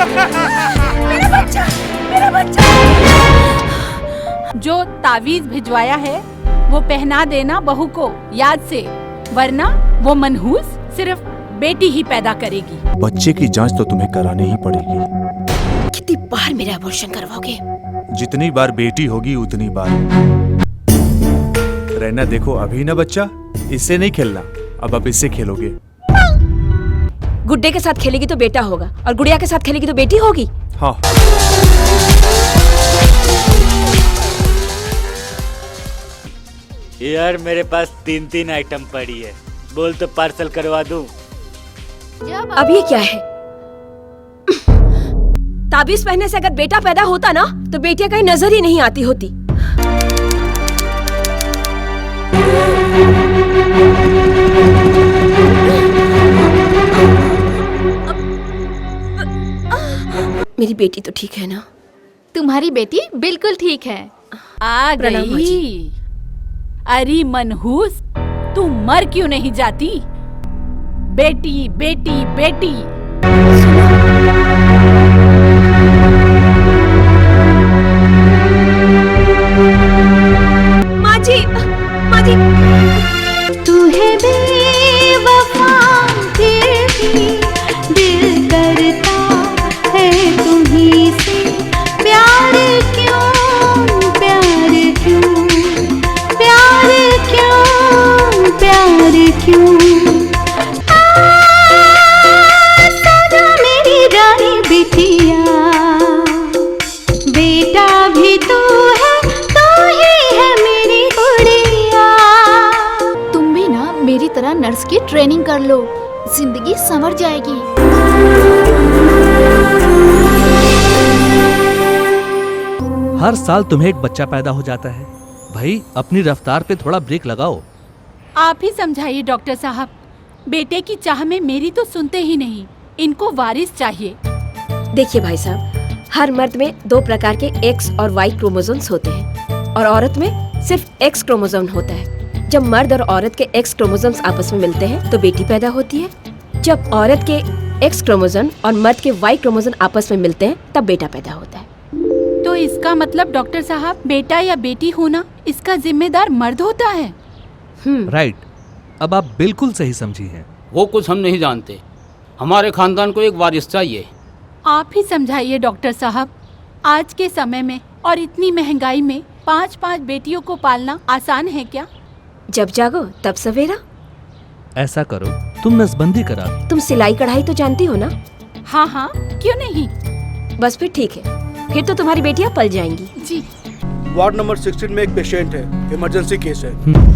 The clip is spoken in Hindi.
मेरा बच्चा, मेरा बच्चा। जो तावीज भिजवाया है वो पहना देना बहू को याद से, वरना वो मनहूस सिर्फ बेटी ही पैदा करेगी। बच्चे की जांच तो तुम्हें करानी ही पड़ेगी। कितनी बार मेरा अबॉर्शन करवाओगे? जितनी बार बेटी होगी उतनी बार। रहना देखो अभी ना बच्चा, इससे नहीं खेलना, अब आप इससे खेलोगे। गुड्डे के साथ खेलेगी तो बेटा होगा और गुड़िया के साथ खेलेगी तो बेटी होगी। हाँ। यार मेरे पास 3 आइटम पड़ी है, बोल तो पार्सल करवा दूं। अब ये क्या है? ताबीज पहनने से अगर बेटा पैदा होता ना तो बेटियां कहीं नजर ही नहीं आती होती। मेरी बेटी तो ठीक है ना? तुम्हारी बेटी बिल्कुल ठीक है। आ गई। अरे मनहूस, तू मर क्यों नहीं जाती? बेटी बेटी बेटी। माँ जी, माँ जी। तू है बेवफा फिर भी दिल करता है तुम्हीं से। प्यार क्यों, प्यार क्यों, प्यार क्यों, प्यार क्यों। सदा मेरी रानी बिटिया, बेटा भी तू है, तू ही है मेरी गुड़िया। तुम भी ना मेरी तरह नर्स की ट्रेनिंग कर लो, जिंदगी संवर जाएगी। हर साल तुम्हें एक बच्चा पैदा हो जाता है। भाई अपनी रफ्तार पे थोड़ा ब्रेक लगाओ। आप ही समझाइए डॉक्टर साहब, बेटे की चाह में मेरी तो सुनते ही नहीं, इनको वारिस चाहिए। देखिए भाई साहब, हर मर्द में 2 प्रकार के X और Y क्रोमोसोम्स होते हैं और औरत में सिर्फ X क्रोमोसोम होता है। जब मर्द और औरत के X क्रोमोसोम्स आपस में मिलते हैं तो बेटी पैदा होती है। जब औरत के X क्रोमोसोम और मर्द के Y क्रोमोसोम आपस में मिलते हैं तब बेटा पैदा होता है। तो इसका मतलब डॉक्टर साहब, बेटा या बेटी होना इसका जिम्मेदार मर्द होता है। राइट, अब आप बिल्कुल सही समझी हैं। वो कुछ हम नहीं जानते, हमारे खानदान को एक वारिस चाहिए। आप ही समझाइए डॉक्टर साहब, आज के समय में और इतनी महंगाई में 5-5 बेटियों को पालना आसान है क्या? जब जागो तब सवेरा। ऐसा करो, तुम नसबंदी करा। तुम सिलाई कढ़ाई तो जानती हो ना? हाँ हाँ, क्यों नहीं। बस फिर ठीक है, फिर तो तुम्हारी बेटियां पल जाएंगी। जी। वार्ड नंबर 16 में एक पेशेंट है, इमरजेंसी केस है।